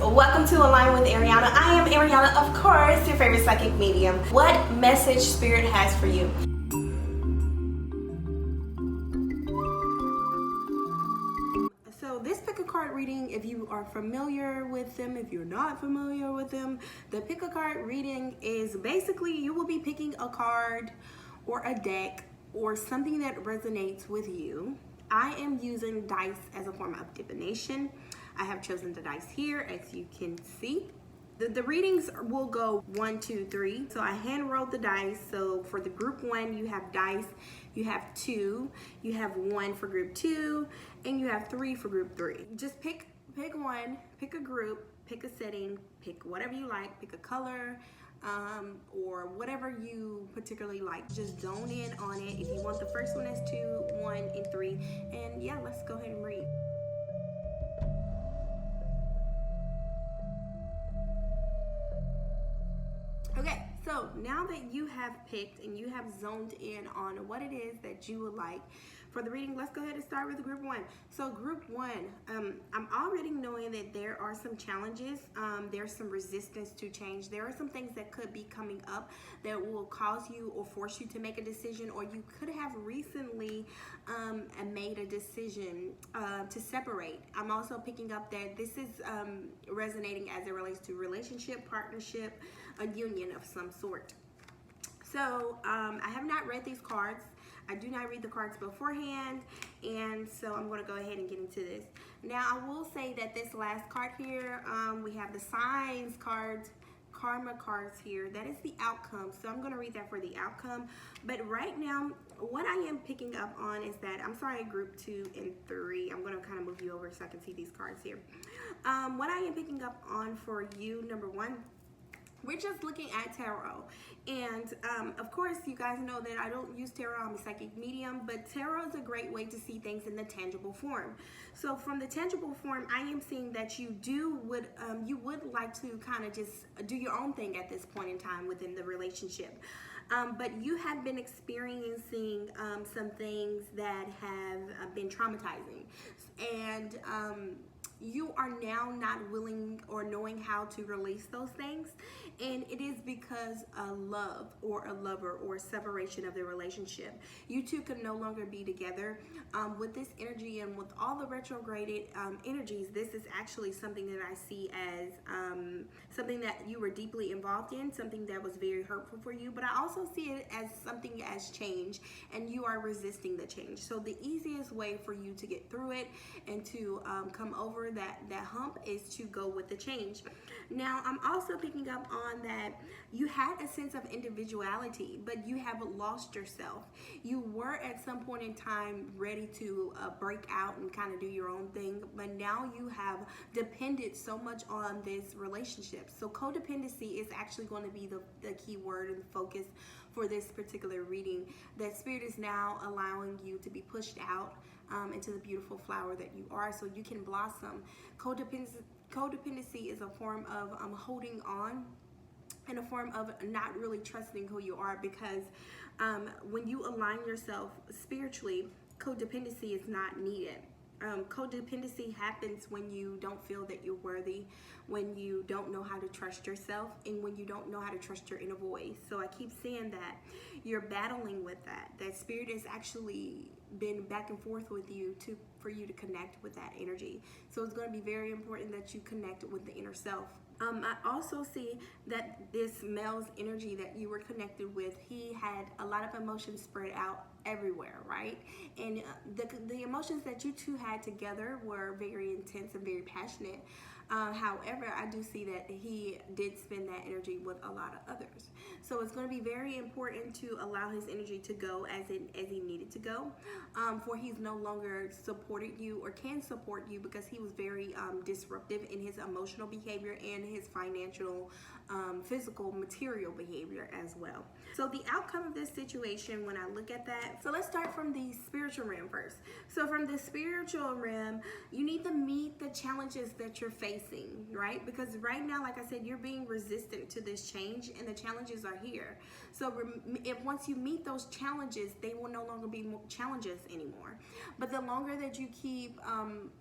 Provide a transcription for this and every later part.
Welcome to Align with Ariana. I am Ariana, of course, your favorite psychic medium. What message Spirit has for you? So this pick a card reading, if you are familiar with them, if you're not familiar with them, the pick a card reading is basically you will be picking a card or a deck or something that resonates with you. I am using dice as a form of divination. I have chosen the dice here, as you can see. The readings will go 1, 2, 3. So I hand rolled the dice. So for the group 1, you have dice, you have 2, you have 1 for group 2, and you have 3 for group 3. Just pick one, pick a group, pick a setting, pick whatever you like, pick a color, or whatever you particularly like. Just zone in on it. If you want the first one as 2, 1, and 3. And yeah, let's go ahead and read. Okay, so now that you have picked and you have zoned in on what it is that you would like for the reading, let's go ahead and start with group 1. So group 1, I'm already knowing that there are some challenges, there's some resistance to change. There are some things that could be coming up that will cause you or force you to make a decision, or you could have recently made a decision to separate. I'm also picking up that this is resonating as it relates to relationship, partnership, a union of some sort. So I have not read these cards. I do not read the cards beforehand, and so I'm going to go ahead and get into this. Now, I will say that this last card here, we have the signs cards, karma cards here. That is the outcome. So I'm going to read that for the outcome. But right now, what I am picking up on is that, I'm sorry, group 2 and 3. I'm going to kind of move you over so I can see these cards here. What I am picking up on for you, number 1, we're just looking at tarot, and of course you guys know that I don't use tarot. I'm a psychic medium, but tarot is a great way to see things in the tangible form. So from the tangible form, I am seeing that you would like to kind of just do your own thing at this point in time within the relationship, but you have been experiencing some things that have been traumatizing, and you are now not willing or knowing how to release those things, and it is because a love or a lover or a separation of the relationship. You two can no longer be together. With this energy and with all the retrograded energies, this is actually something that I see as something that you were deeply involved in, something that was very hurtful for you, but I also see it as something as change, and you are resisting the change. So the easiest way for you to get through it and to come over that hump is to go with the change. Now, I'm also picking up on that you had a sense of individuality, but you have lost yourself. You were at some point in time ready to break out and kind of do your own thing, but now you have depended so much on this relationship. So codependency is actually going to be the key word and focus for this particular reading. That Spirit is now allowing you to be pushed out into the beautiful flower that you are, so you can blossom. Codependency is a form of holding on, and a form of not really trusting who you are, because when you align yourself spiritually, codependency is not needed. Codependency happens when you don't feel that you're worthy, when you don't know how to trust yourself, and when you don't know how to trust your inner voice. So I keep saying that you're battling with that Spirit has actually been back and forth with you for you to connect with that energy. So it's going to be very important that you connect with the inner self. I also see that this male's energy that you were connected with, he had a lot of emotions spread out everywhere, right? And the emotions that you two had together were very intense and very passionate. However, I do see that he did spend that energy with a lot of others. So it's going to be very important to allow his energy to go as he needed to go, for he's no longer supported you or can support you, because he was very disruptive in his emotional behavior and his financial, physical, material behavior as well. So the outcome of this situation, when I look at that, so let's start from the spiritual realm first. So from the spiritual realm, you need to meet the challenges that you're facing, right? Because right now, like I said, you're being resistant to this change, and the challenges are here. So if once you meet those challenges, they will no longer be challenges anymore. But the longer that you keep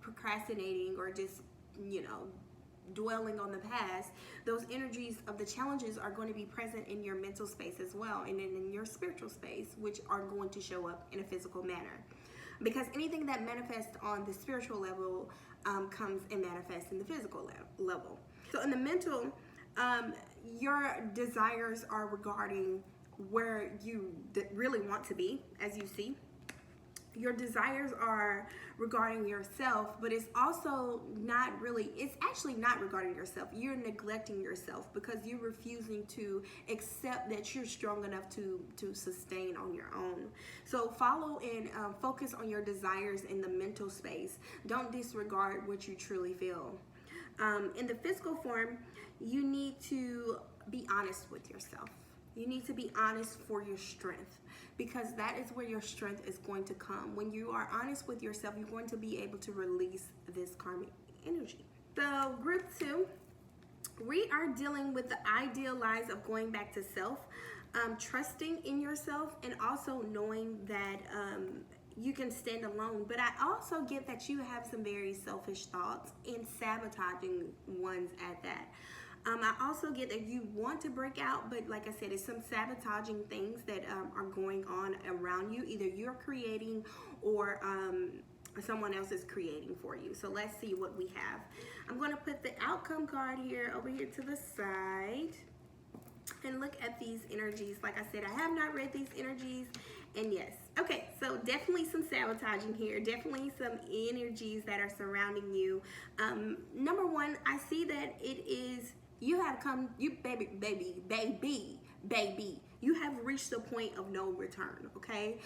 procrastinating or just, dwelling on the past, those energies of the challenges are going to be present in your mental space as well, and in your spiritual space, which are going to show up in a physical manner. Because anything that manifests on the spiritual level comes and manifests in the physical level. So in the mental, your desires are regarding where you really want to be, as you see. Your desires are regarding yourself, but it's also not really, it's actually not regarding yourself. You're neglecting yourself because you're refusing to accept that you're strong enough to sustain on your own. So follow and focus on your desires in the mental space. Don't disregard what you truly feel. In the physical form, you need to be honest with yourself. You need to be honest for your strength, because that is where your strength is going to come. When you are honest with yourself, you're going to be able to release this karmic energy. So group 2, we are dealing with the ideal lies of going back to self, trusting in yourself, and also knowing that you can stand alone. But I also get that you have some very selfish thoughts and sabotaging ones at that. I also get that you want to break out, but like I said, it's some sabotaging things that are going on around you. Either you're creating or someone else is creating for you. So let's see what we have. I'm going to put the outcome card here over here to the side and look at these energies. Like I said, I have not read these energies, and yes. Okay, so definitely some sabotaging here. Definitely some energies that are surrounding you. Number one, I see that it is, you have come, you baby, you have reached the point of no return, okay?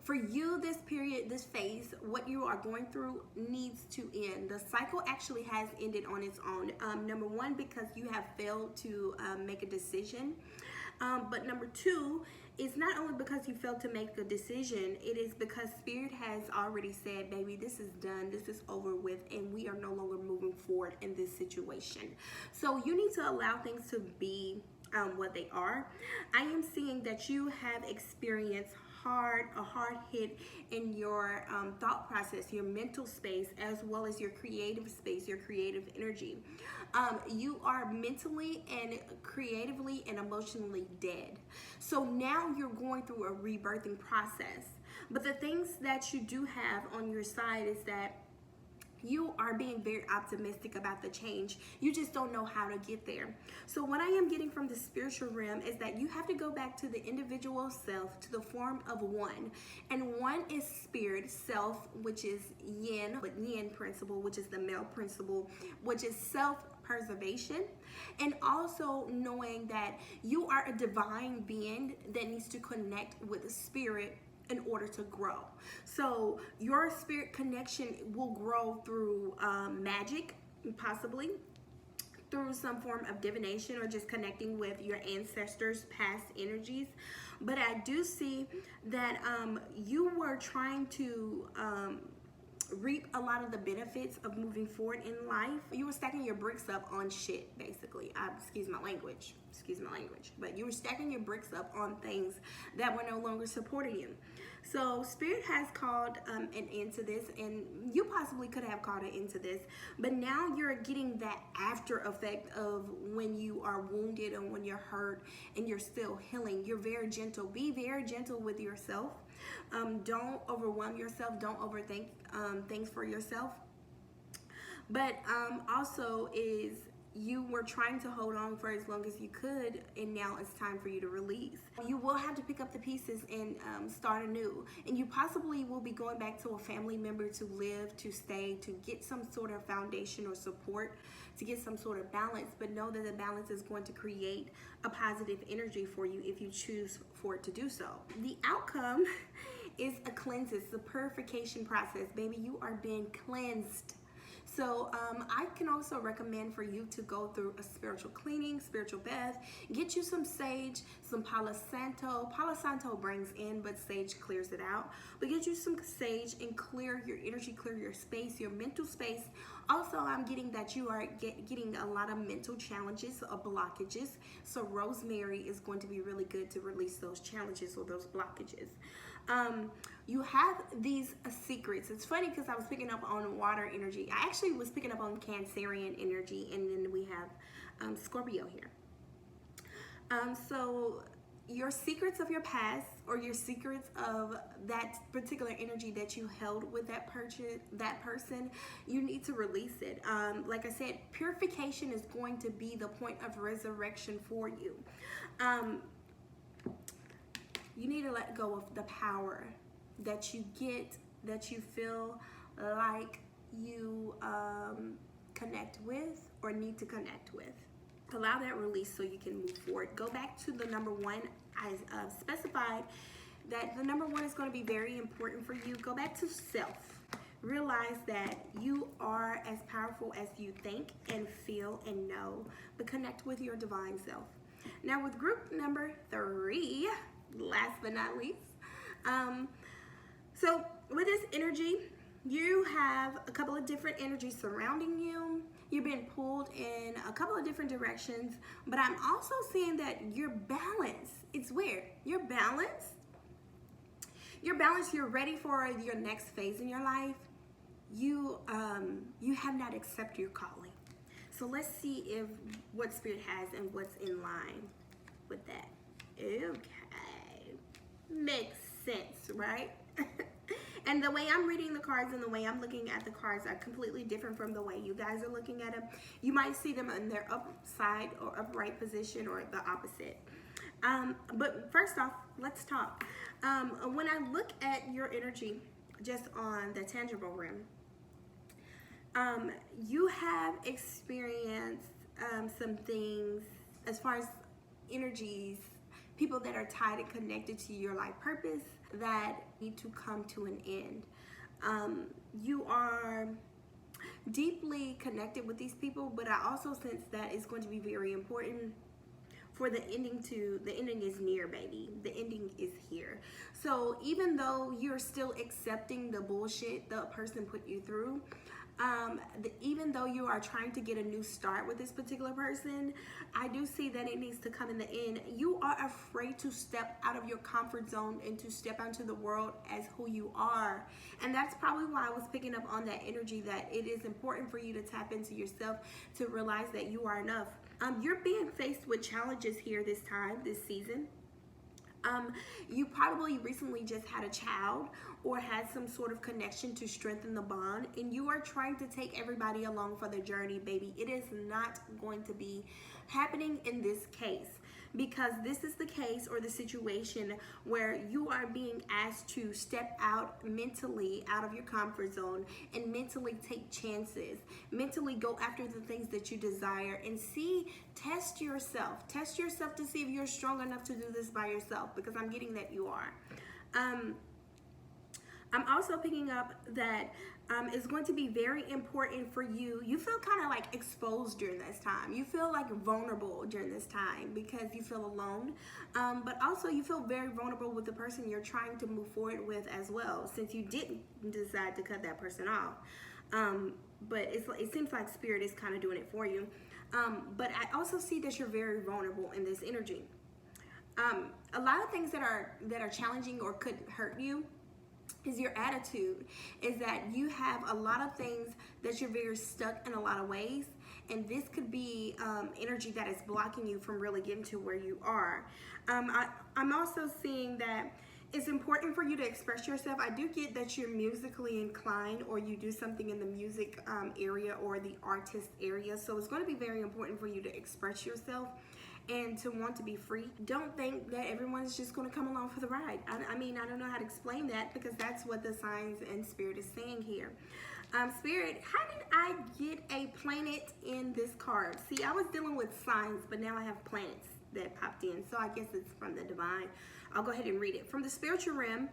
For you, this period, this phase, what you are going through needs to end. The cycle actually has ended on its own. Number one, because you have failed to make a decision. But number two, it's not only because you failed to make a decision, it is because Spirit has already said, baby, this is done, this is over with, and we are no longer moving forward in this situation. So you need to allow things to be what they are. I am seeing that you have experienced a hard hit in your thought process, your mental space, as well as your creative space, your creative energy. You are mentally and creatively and emotionally dead. So now you're going through a rebirthing process. But the things that you do have on your side is that you are being very optimistic about the change. You just don't know how to get there. So what I am getting from the spiritual realm is that you have to go back to the individual self, to the form of one. And one is spirit, self, which is yin, but yin principle, which is the male principle, which is self-preservation. And also knowing that you are a divine being that needs to connect with the spirit in order to grow. So your spirit connection will grow through magic, possibly through some form of divination, or just connecting with your ancestors' past energies. But I do see that you were trying to reap a lot of the benefits of moving forward in life. You were stacking your bricks up on shit, basically. Excuse my language, but you were stacking your bricks up on things that were no longer supporting you. So Spirit has called an end to this, and you possibly could have called an end to this, but now you're getting that after effect of when you are wounded and when you're hurt and you're still healing. You're very gentle. Be very gentle with yourself. Don't overwhelm yourself. Don't overthink things for yourself. But also is you were trying to hold on for as long as you could, and now it's time for you to release. You will have to pick up the pieces and start anew. And you possibly will be going back to a family member to live, to stay, to get some sort of foundation or support, to get some sort of balance. But know that the balance is going to create a positive energy for you if you choose for it to do so. The outcome is a cleanse. It's a purification process. Baby, you are being cleansed. So I can also recommend for you to go through a spiritual cleaning, spiritual bath. Get you some sage, some Palo Santo. Palo Santo brings in, but sage clears it out. But get you some sage and clear your energy, clear your space, your mental space. Also, I'm getting that you are getting a lot of mental challenges or blockages. So rosemary is going to be really good to release those challenges or those blockages. You have these secrets. It's funny because I was picking up on water energy. I actually was picking up on Cancerian energy, and then we have Scorpio here. So your secrets of your past, or your secrets of that particular energy that you held with that person, you need to release it. Like I said, purification is going to be the point of resurrection for you. You need to let go of the power that you get, that you feel like you connect with or need to connect with. Allow that release so you can move forward. Go back to the number one. I specified that the number one is going to be very important for you. Go back to self. Realize that you are as powerful as you think and feel and know, but connect with your divine self. Now with group number 3, last but not least, so with this energy, you have a couple of different energies surrounding you. You're being pulled in a couple of different directions, but I'm also seeing that you're balanced. It's weird. You're balanced. You're balanced. You're ready for your next phase in your life. You have not accepted your calling. So let's see if what Spirit has and what's in line with that. Okay, makes sense, right? And the way I'm reading the cards and the way I'm looking at the cards are completely different from the way you guys are looking at them. You might see them in their upside or upright position or the opposite. But first off, let's talk. When I look at your energy just on the tangible realm, you have experienced some things as far as energies, people that are tied and connected to your life purpose that need to come to an end. You are deeply connected with these people, but I also sense that it's going to be very important for the ending is near, baby. The ending is here. So even though you're still accepting the bullshit the person put you through, even though you are trying to get a new start with this particular person, I do see that it needs to come in the end. You are afraid to step out of your comfort zone and to step out into the world as who you are. And that's probably why I was picking up on that energy, that it is important for you to tap into yourself to realize that you are enough. You're being faced with challenges here this season. You probably recently just had a child or had some sort of connection to strengthen the bond, and you are trying to take everybody along for the journey, baby. It is not going to be happening in this case, because this is the case or the situation where you are being asked to step out mentally out of your comfort zone and mentally take chances, mentally go after the things that you desire, and test yourself to see if you're strong enough to do this by yourself, because I'm getting that you are. I'm also picking up that it's going to be very important for you. You feel kind of like exposed during this time. You feel like vulnerable during this time because you feel alone. But also you feel very vulnerable with the person you're trying to move forward with as well, since you didn't decide to cut that person off. But it seems like Spirit is kind of doing it for you. But I also see that you're very vulnerable in this energy. A lot of things that are challenging or could hurt you is your attitude, is that you have a lot of things that you're very stuck in a lot of ways, and this could be energy that is blocking you from really getting to where you are. I'm also seeing that it's important for you to express yourself. I do get that you're musically inclined, or you do something in the music area or the artist area, so it's going to be very important for you to express yourself and to want to be free. Don't think that everyone's just going to come along for the ride. I mean, I don't know how to explain that, because that's what the signs and Spirit is saying here. Spirit, how did I get a planet in this card? See, I was dealing with signs, but now I have planets that popped in, so I guess it's from the divine. I'll go ahead and read it. From the spiritual realm,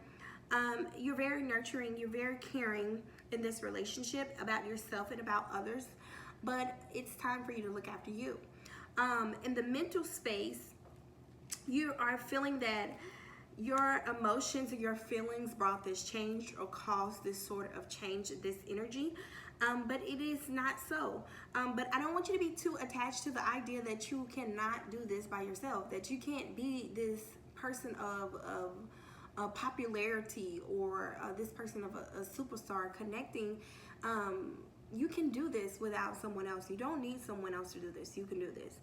you're very nurturing, you're very caring in this relationship about yourself and about others, but it's time for you to look after you. In the mental space, you are feeling that your emotions or your feelings brought this change or caused this sort of change, this energy, but it is not so. But I don't want you to be too attached to the idea that you cannot do this by yourself, that you can't be this person of popularity or this person of a superstar connecting, you can do this without someone else. You don't need someone else to do this. You can do this.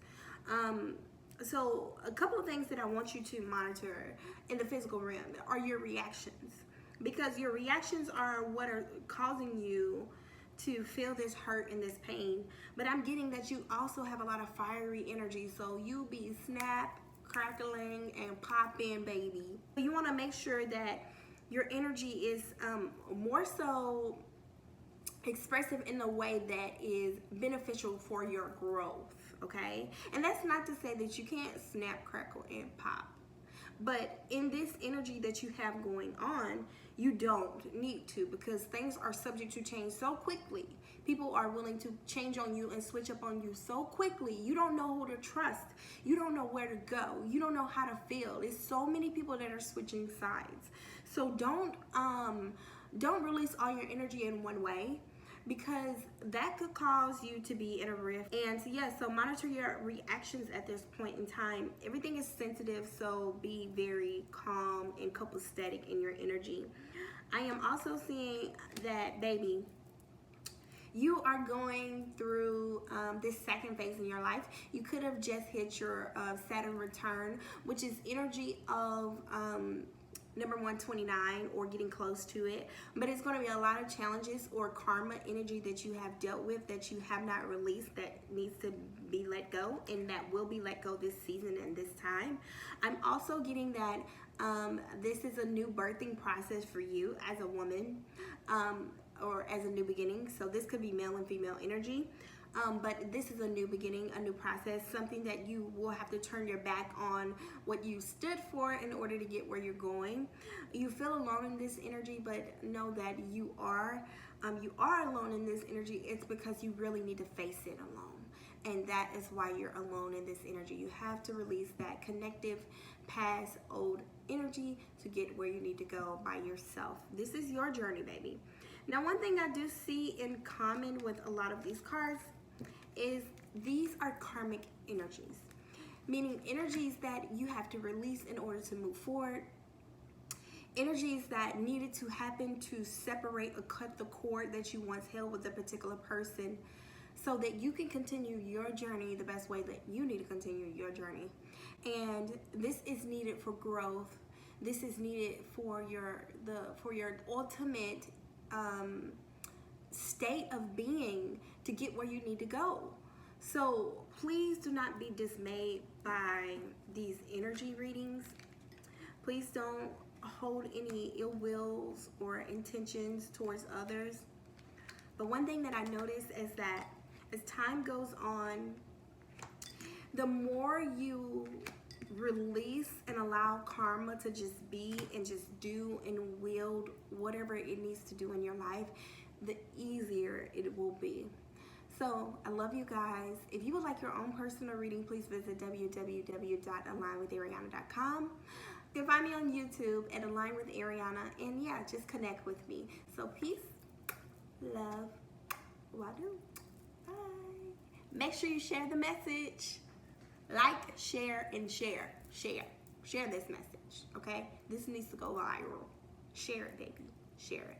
So a couple of things that I want you to monitor in the physical realm are your reactions, because your reactions are what are causing you to feel this hurt and this pain. But I'm getting that you also have a lot of fiery energy, so you be snap, crackling, and popping, baby. You want to make sure that your energy is more so expressive in a way that is beneficial for your growth, okay? And that's not to say that you can't snap, crackle, and pop. But in this energy that you have going on, you don't need to, because things are subject to change so quickly. People are willing to change on you and switch up on you so quickly. You don't know who to trust. You don't know where to go. You don't know how to feel. There's so many people that are switching sides. So don't release all your energy in one way, because that could cause you to be in a rift. And yes, so monitor your reactions at this point in time. Everything is sensitive, so be very calm and copacetic in your energy. I am also seeing that, baby, you are going through this second phase in your life. You could have just hit your Saturn return, which is energy of number 129 or getting close to it. But it's going to be a lot of challenges or karma energy that you have dealt with that you have not released, that needs to be let go, and that will be let go this season and this time. I'm also getting that this is a new birthing process for you as a woman, or as a new beginning. So this could be male and female energy. But this is a new beginning, a new process, something that you will have to turn your back on what you stood for in order to get where you're going. You feel alone in this energy, but know that you are alone in this energy. It's because you really need to face it alone. And that is why you're alone in this energy. You have to release that connective, past, old energy to get where you need to go by yourself. This is your journey, baby. Now, one thing I do see in common with a lot of these cards is these are karmic energies, meaning energies that you have to release in order to move forward, energies that needed to happen to separate or cut the cord that you once held with a particular person, so that you can continue your journey the best way that you need to continue your journey. And this is needed for growth. This is needed for your ultimate state of being to get where you need to go. So please do not be dismayed by these energy readings. Please don't hold any ill wills or intentions towards others. But one thing that I noticed is that as time goes on, the more you release and allow karma to just be and just do and wield whatever it needs to do in your life, the easier it will be. So I love you guys. If you would like your own personal reading, please visit www.alignwithariana.com. You can find me on YouTube at Align with Ariana, and yeah, just connect with me. So peace, love, wadu, bye. Make sure you share the message. Like, share, and share. Share this message, okay? This needs to go viral. Share it, baby. Share it.